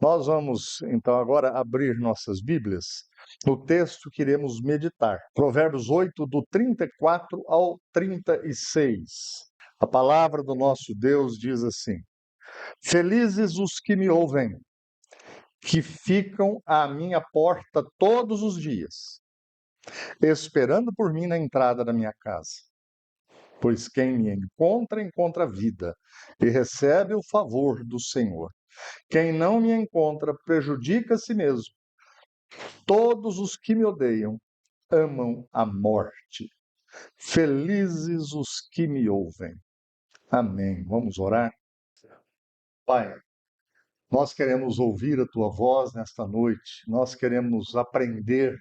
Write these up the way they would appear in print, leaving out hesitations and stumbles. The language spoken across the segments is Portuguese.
Nós vamos, então, agora abrir nossas Bíblias no texto que iremos meditar. Provérbios 8, do 34 ao 36. A palavra do nosso Deus diz assim: Felizes os que me ouvem, que ficam à minha porta todos os dias, esperando por mim na entrada da minha casa. Pois quem me encontra, encontra vida e recebe o favor do Senhor. Quem não me encontra, prejudica a si mesmo. Todos os que me odeiam amam a morte. Felizes os que me ouvem. Amém. Vamos orar? Pai, nós queremos ouvir a tua voz nesta noite. Nós queremos aprender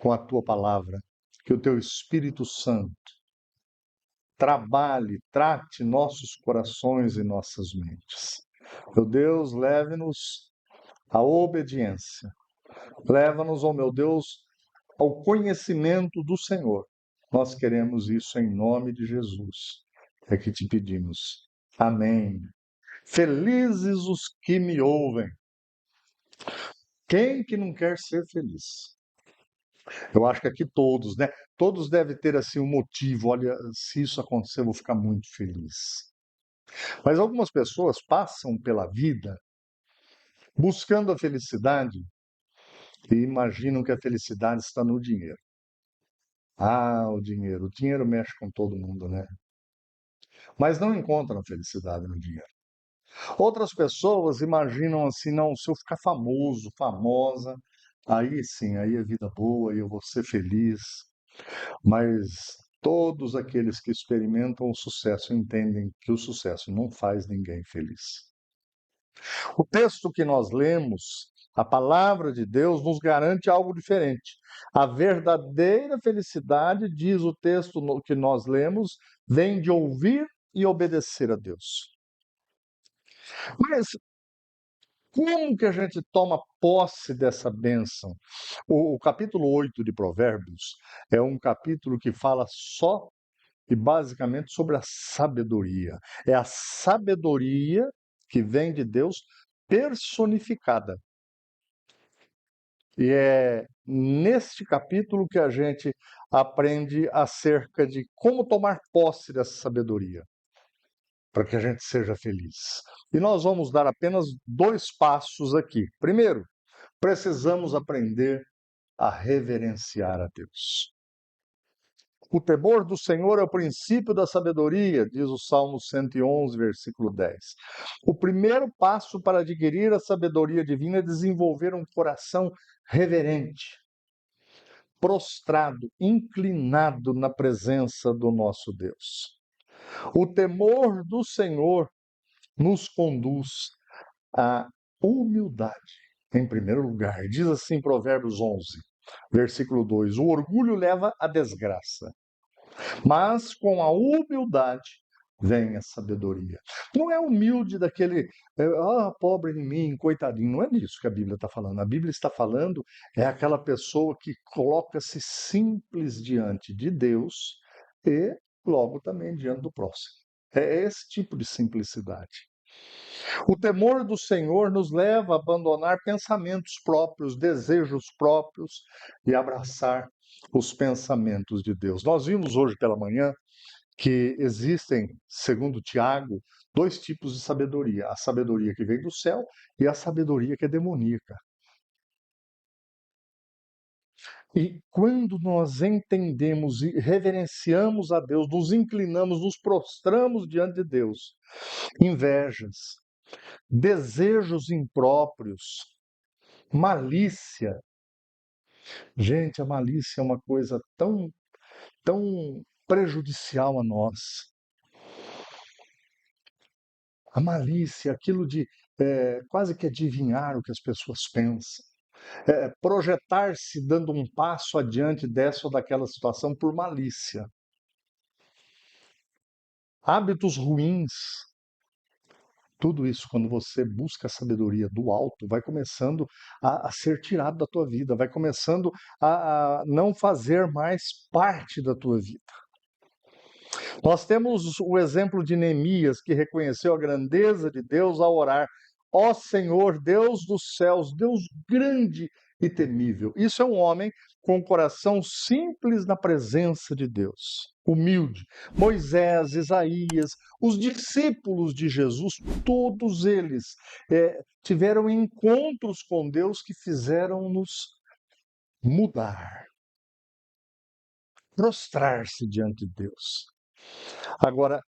com a tua palavra. Que o teu Espírito Santo trabalhe, trate nossos corações e nossas mentes. Meu Deus, leve-nos à obediência. Leva-nos, ó meu Deus, ao conhecimento do Senhor. Nós queremos isso em nome de Jesus. É que te pedimos. Amém. Felizes os que me ouvem. Quem que não quer ser feliz? Eu acho que aqui todos, né? Todos devem ter assim um motivo. Olha, se isso acontecer, eu vou ficar muito feliz. Mas algumas pessoas passam pela vida buscando a felicidade e imaginam que a felicidade está no dinheiro. Ah, o dinheiro. O dinheiro mexe com todo mundo, né? Mas não encontram felicidade no dinheiro. Outras pessoas imaginam assim, não, se eu ficar famoso, famosa, aí sim, aí é vida boa, aí eu vou ser feliz. Mas todos aqueles que experimentam o sucesso entendem que o sucesso não faz ninguém feliz. O texto que nós lemos, a palavra de Deus, nos garante algo diferente. A verdadeira felicidade, diz o texto que nós lemos, vem de ouvir e obedecer a Deus. Mas como que a gente toma posse dessa bênção? O capítulo 8 de Provérbios é um capítulo que fala só e basicamente sobre a sabedoria. É a sabedoria que vem de Deus personificada. E é neste capítulo que a gente aprende acerca de como tomar posse dessa sabedoria, para que a gente seja feliz. E nós vamos dar apenas 2 passos aqui. Primeiro, precisamos aprender a reverenciar a Deus. O temor do Senhor é o princípio da sabedoria, diz o Salmo 111, versículo 10. O primeiro passo para adquirir a sabedoria divina é desenvolver um coração reverente, prostrado, inclinado na presença do nosso Deus. O temor do Senhor nos conduz à humildade, em primeiro lugar. Diz assim Provérbios 11, versículo 2: o orgulho leva à desgraça, mas com a humildade vem a sabedoria. Não é humilde daquele, pobre de mim, coitadinho. Não é disso que a Bíblia está falando. A Bíblia está falando é aquela pessoa que coloca-se simples diante de Deus e logo também diante do próximo. É esse tipo de simplicidade. O temor do Senhor nos leva a abandonar pensamentos próprios, desejos próprios e abraçar os pensamentos de Deus. Nós vimos hoje pela manhã que existem, segundo Tiago, 2 tipos de sabedoria: a sabedoria que vem do céu e a sabedoria que é demoníaca. E quando nós entendemos e reverenciamos a Deus, nos inclinamos, nos prostramos diante de Deus, invejas, desejos impróprios, malícia. Gente, a malícia é uma coisa tão prejudicial a nós. A malícia, aquilo de quase que adivinhar o que as pessoas pensam. Projetar-se dando um passo adiante dessa ou daquela situação por malícia. Hábitos ruins. Tudo isso, quando você busca a sabedoria do alto, vai começando a ser tirado da tua vida, vai começando a não fazer mais parte da tua vida. Nós temos o exemplo de Neemias, que reconheceu a grandeza de Deus ao orar: ó Senhor, Deus dos céus, Deus grande e temível. Isso é um homem com o coração simples na presença de Deus, humilde. Moisés, Isaías, os discípulos de Jesus, todos eles tiveram encontros com Deus que fizeram-nos mudar, prostrar-se diante de Deus. Agora,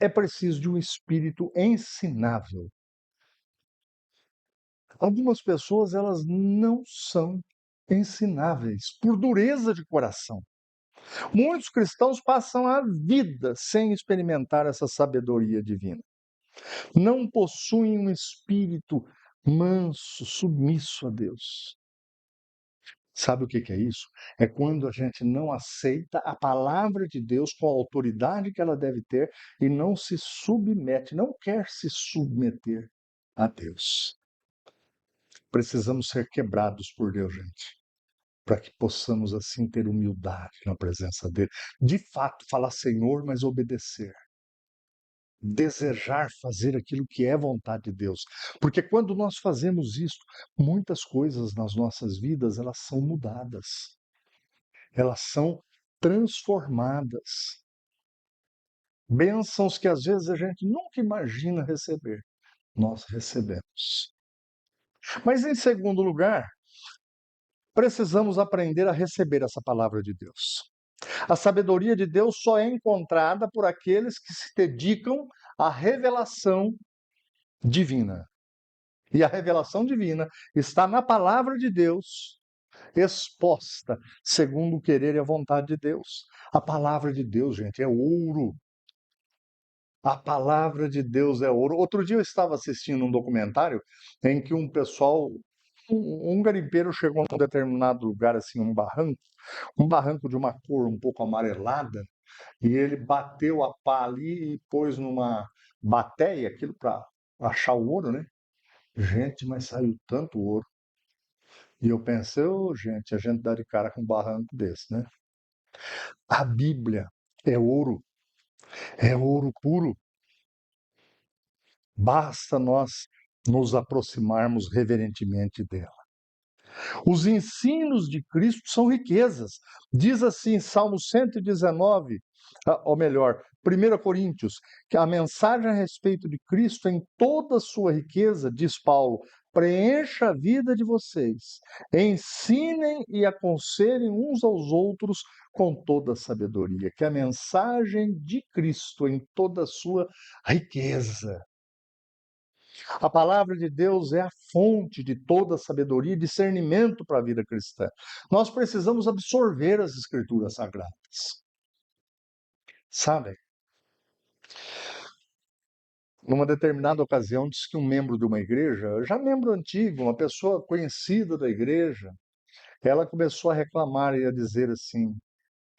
é preciso de um espírito ensinável. Algumas pessoas, elas não são ensináveis por dureza de coração. Muitos cristãos passam a vida sem experimentar essa sabedoria divina. Não possuem um espírito manso, submisso a Deus. Sabe o que é isso? É quando a gente não aceita a palavra de Deus com a autoridade que ela deve ter e não se submete, não quer se submeter a Deus. Precisamos ser quebrados por Deus, gente, para que possamos assim ter humildade na presença dele. De fato, falar Senhor, mas obedecer. Desejar fazer aquilo que é vontade de Deus. Porque quando nós fazemos isso, muitas coisas nas nossas vidas, elas são mudadas. Elas são transformadas. Bênçãos que às vezes a gente nunca imagina receber, nós recebemos. Mas em segundo lugar, precisamos aprender a receber essa palavra de Deus. A sabedoria de Deus só é encontrada por aqueles que se dedicam à revelação divina. E a revelação divina está na palavra de Deus, exposta segundo o querer e a vontade de Deus. A palavra de Deus, gente, é ouro. A palavra de Deus é ouro. Outro dia eu estava assistindo um documentário em que um garimpeiro chegou a um determinado lugar, assim, um barranco de uma cor um pouco amarelada, e ele bateu a pá ali e pôs numa bateia, aquilo para achar o ouro, né? Gente, mas saiu tanto ouro. E eu pensei, gente, a gente dá de cara com um barranco desse, né? A Bíblia é ouro puro. Basta nós nos aproximarmos reverentemente dela. Os ensinos de Cristo são riquezas. Diz assim, Salmo 119, ou melhor, 1 Coríntios, que a mensagem a respeito de Cristo em toda a sua riqueza, diz Paulo, preencha a vida de vocês, ensinem e aconselhem uns aos outros com toda a sabedoria, que a mensagem de Cristo em toda a sua riqueza. A palavra de Deus é a fonte de toda a sabedoria e discernimento para a vida cristã. Nós precisamos absorver as escrituras sagradas. Sabe? Numa determinada ocasião, disse que um membro de uma igreja, já membro antigo, uma pessoa conhecida da igreja, ela começou a reclamar e a dizer assim: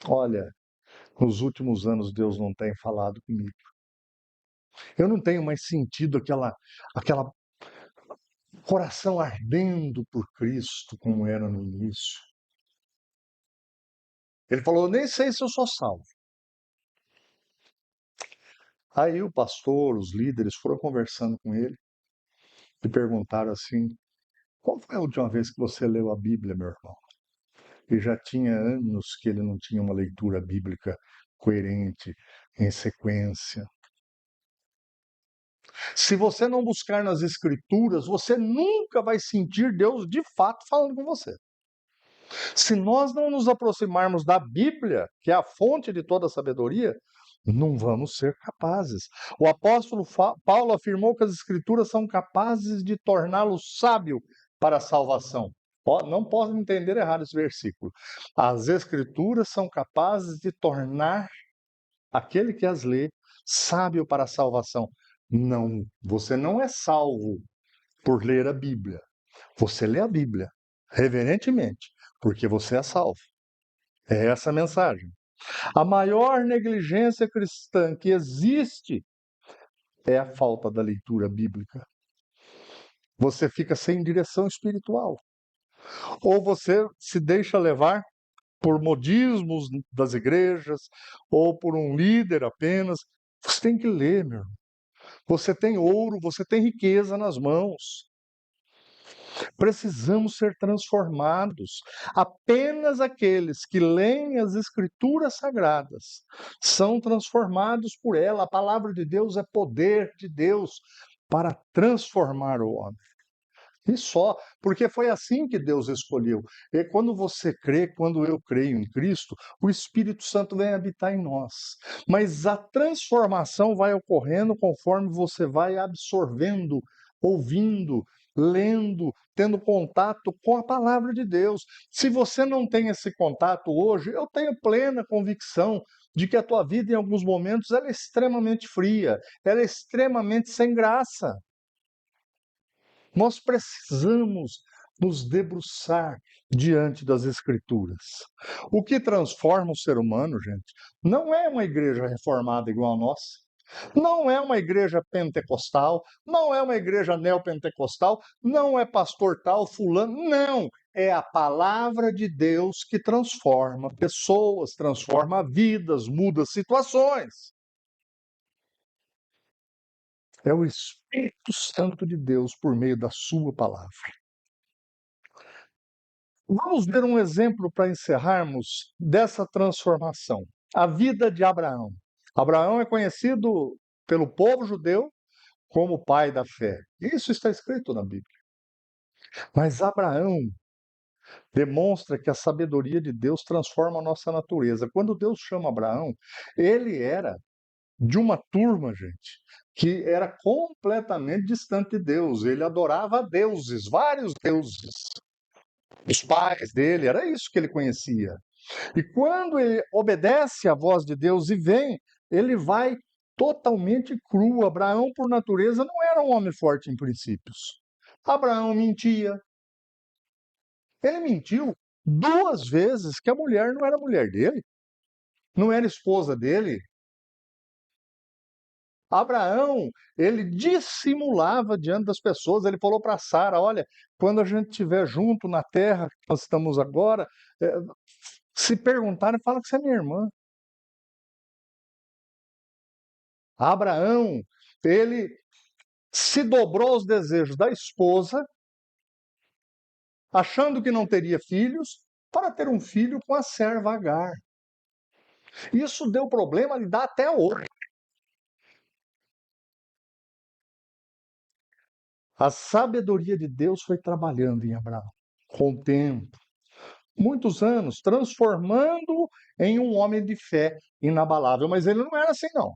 olha, nos últimos anos Deus não tem falado comigo. Eu não tenho mais sentido aquela coração ardendo por Cristo como era no início. Ele falou: eu nem sei se eu sou salvo. Aí o pastor, os líderes foram conversando com ele e perguntaram assim: qual foi a última vez que você leu a Bíblia, meu irmão? E já tinha anos que ele não tinha uma leitura bíblica coerente, em sequência. Se você não buscar nas Escrituras, você nunca vai sentir Deus de fato falando com você. Se nós não nos aproximarmos da Bíblia, que é a fonte de toda a sabedoria, não vamos ser capazes. O apóstolo Paulo afirmou que as Escrituras são capazes de torná-lo sábio para a salvação. Não posso entender errado esse versículo. As Escrituras são capazes de tornar aquele que as lê sábio para a salvação. Não, você não é salvo por ler a Bíblia. Você lê a Bíblia reverentemente, porque você é salvo. É essa a mensagem. A maior negligência cristã que existe é a falta da leitura bíblica. Você fica sem direção espiritual. Ou você se deixa levar por modismos das igrejas, ou por um líder apenas. Você tem que ler, meu irmão. você tem ouro, você tem riqueza nas mãos. Precisamos ser transformados. Apenas aqueles que leem as Escrituras Sagradas são transformados por ela. A palavra de Deus é poder de Deus para transformar o homem. E só, porque foi assim que Deus escolheu. E quando você crê, quando eu creio em Cristo, o Espírito Santo vem habitar em nós. Mas a transformação vai ocorrendo conforme você vai absorvendo, ouvindo, lendo, tendo contato com a palavra de Deus. Se você não tem esse contato hoje, eu tenho plena convicção de que a tua vida, em alguns momentos, ela é extremamente fria, ela é extremamente sem graça. Nós precisamos nos debruçar diante das Escrituras. O que transforma o ser humano, gente, não é uma igreja reformada igual a nossa, não é uma igreja pentecostal, não é uma igreja neopentecostal, não é pastor tal, fulano, não. É a palavra de Deus que transforma pessoas, transforma vidas, muda situações. É o Espírito Santo de Deus por meio da sua palavra. Vamos ver um exemplo para encerrarmos dessa transformação. A vida de Abraão. Abraão é conhecido pelo povo judeu como o pai da fé. Isso está escrito na Bíblia. Mas Abraão demonstra que a sabedoria de Deus transforma a nossa natureza. Quando Deus chama Abraão, ele era de uma turma, gente, que era completamente distante de Deus. Ele adorava deuses, vários deuses. Os pais dele, era isso que ele conhecia. E quando ele obedece à voz de Deus e vem, ele vai totalmente cru. Abraão, por natureza, não era um homem forte em princípios. Abraão mentia. Ele mentiu 2 vezes que a mulher não era mulher dele, não era esposa dele. Abraão, ele dissimulava diante das pessoas. Ele falou para Sara: olha, quando a gente estiver junto na terra que nós estamos agora, se perguntarem, fala que você é minha irmã. Abraão, ele se dobrou aos desejos da esposa, achando que não teria filhos, para ter um filho com a serva Agar. Isso deu problema e dá até hoje. A sabedoria de Deus foi trabalhando em Abraão, com o tempo, muitos anos, transformando em um homem de fé inabalável. Mas ele não era assim, não.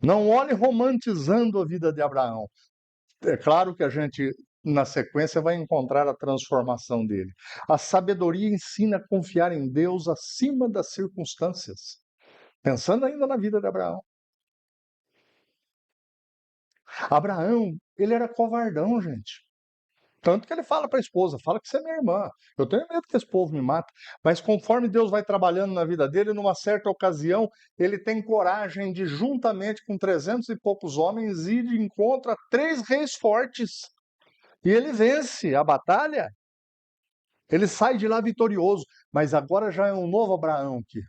Não olhe romantizando a vida de Abraão. É claro que a gente, na sequência, vai encontrar a transformação dele. A sabedoria ensina a confiar em Deus acima das circunstâncias. Pensando ainda na vida de Abraão. Abraão, ele era covardão, gente. Tanto que ele fala para a esposa, fala que você é minha irmã. Eu tenho medo que esse povo me mate. Mas conforme Deus vai trabalhando na vida dele, numa certa ocasião, ele tem coragem de, juntamente com 300 e poucos homens, ir de encontro a 3 reis fortes. E ele vence a batalha. Ele sai de lá vitorioso. Mas agora já é um novo Abraão aqui.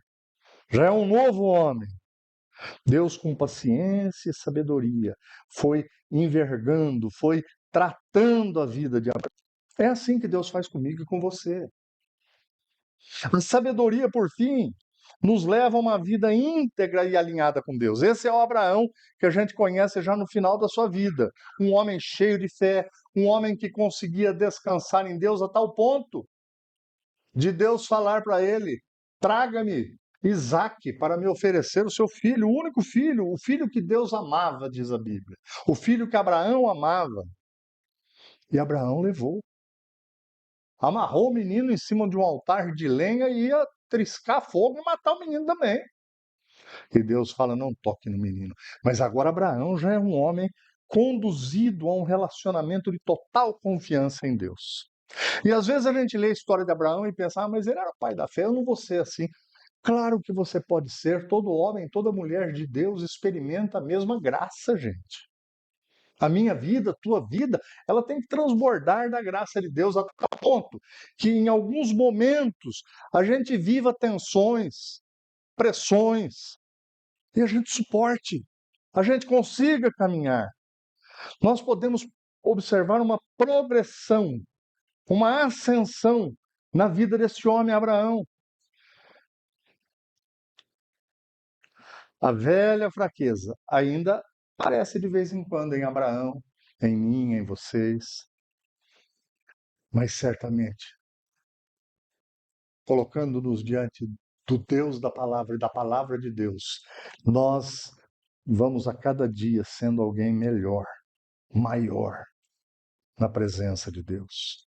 Já é um novo homem. Deus, com paciência e sabedoria, foi envergando, foi tratando a vida de Abraão. É assim que Deus faz comigo e com você. A sabedoria, por fim, nos leva a uma vida íntegra e alinhada com Deus. Esse é o Abraão que a gente conhece já no final da sua vida. Um homem cheio de fé, um homem que conseguia descansar em Deus a tal ponto de Deus falar para ele: traga-me Isaque para me oferecer o seu filho, o único filho, o filho que Deus amava, diz a Bíblia. O filho que Abraão amava. E Abraão levou. Amarrou o menino em cima de um altar de lenha e ia triscar fogo e matar o menino também. E Deus fala: não toque no menino. Mas agora Abraão já é um homem conduzido a um relacionamento de total confiança em Deus. E às vezes a gente lê a história de Abraão e pensa: mas ele era pai da fé, eu não vou ser assim. Claro que você pode ser. Todo homem, toda mulher de Deus experimenta a mesma graça, gente. A minha vida, a tua vida, ela tem que transbordar da graça de Deus a tal ponto que em alguns momentos a gente viva tensões, pressões, e a gente suporte. a gente consiga caminhar. Nós podemos observar uma progressão, uma ascensão na vida desse homem Abraão. A velha fraqueza ainda aparece de vez em quando em Abraão, em mim, em vocês, mas certamente, colocando-nos diante do Deus da palavra e da palavra de Deus, nós vamos a cada dia sendo alguém melhor, maior na presença de Deus.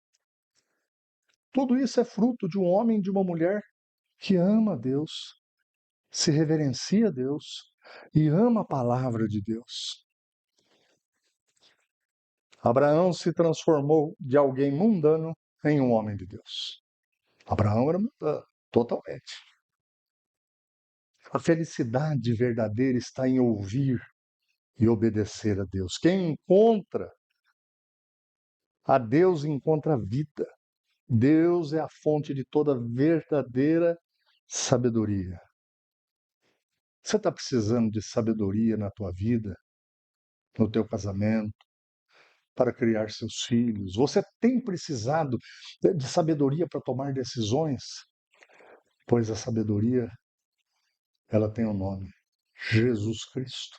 Tudo isso é fruto de um homem e de uma mulher que ama a Deus, se reverencia a Deus e ama a palavra de Deus. Abraão se transformou de alguém mundano em um homem de Deus. Abraão era mundano, totalmente. A felicidade verdadeira está em ouvir e obedecer a Deus. Quem encontra a Deus encontra a vida. Deus é a fonte de toda verdadeira sabedoria. Você está precisando de sabedoria na tua vida, no teu casamento, para criar seus filhos? Você tem precisado de sabedoria para tomar decisões? Pois a sabedoria, ela tem um nome: Jesus Cristo.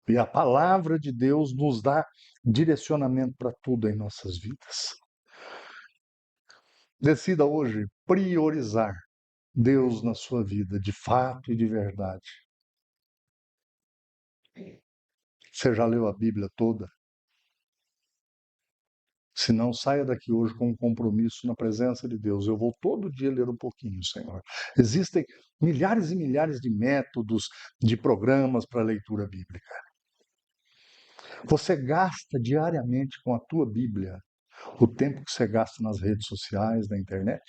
E a palavra de Deus nos dá direcionamento para tudo em nossas vidas. Decida hoje priorizar Deus na sua vida, de fato e de verdade. Você já leu a Bíblia toda? Se não, saia daqui hoje com um compromisso na presença de Deus. Eu vou todo dia ler um pouquinho, Senhor. Existem milhares e milhares de métodos, de programas para leitura bíblica. Você gasta diariamente com a tua Bíblia o tempo que você gasta nas redes sociais, na internet?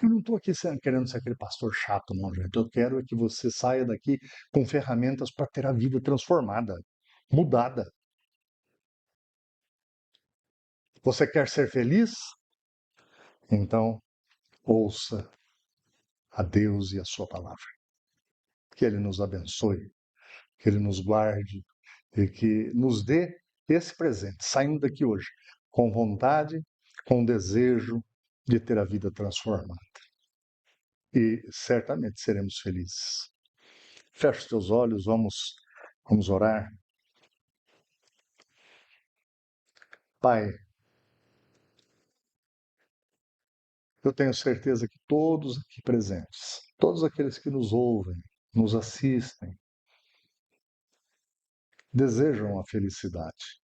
Eu não estou aqui querendo ser aquele pastor chato, não, gente. Eu quero é que você saia daqui com ferramentas para ter a vida transformada, mudada. Você quer ser feliz? Então, ouça a Deus e a sua palavra. Que Ele nos abençoe, que Ele nos guarde e que nos dê esse presente, saindo daqui hoje com vontade, com desejo de ter a vida transformada. E certamente seremos felizes. Feche os teus olhos, vamos orar. Pai, eu tenho certeza que todos aqui presentes, todos aqueles que nos ouvem, nos assistem, desejam a felicidade.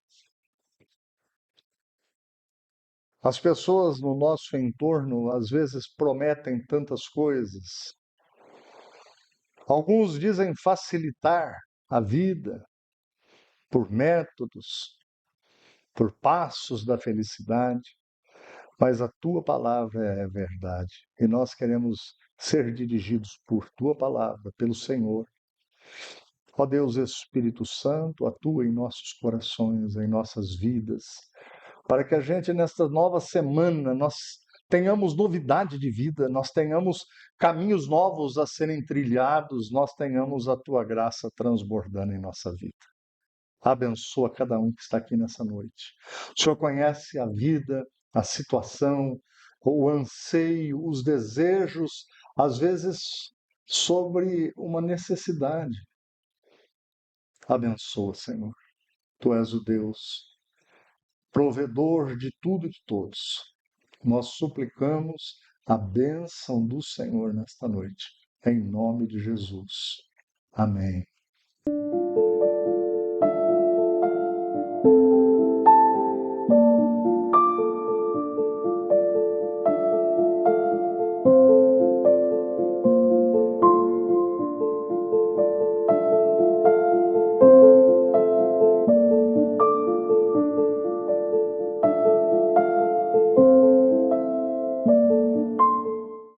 As pessoas no nosso entorno às vezes prometem tantas coisas. Alguns dizem facilitar a vida por métodos, por passos da felicidade, mas a tua palavra é verdade e nós queremos ser dirigidos por tua palavra, pelo Senhor. Ó Deus Espírito Santo, atua em nossos corações, em nossas vidas, para que a gente, nesta nova semana, nós tenhamos novidade de vida, nós tenhamos caminhos novos a serem trilhados, nós tenhamos a tua graça transbordando em nossa vida. Abençoa cada um que está aqui nessa noite. O Senhor conhece a vida, a situação, o anseio, os desejos, às vezes sobre uma necessidade. Abençoa, Senhor. Tu és o Deus provedor de tudo e de todos. Nós suplicamos a bênção do Senhor nesta noite, em nome de Jesus. Amém.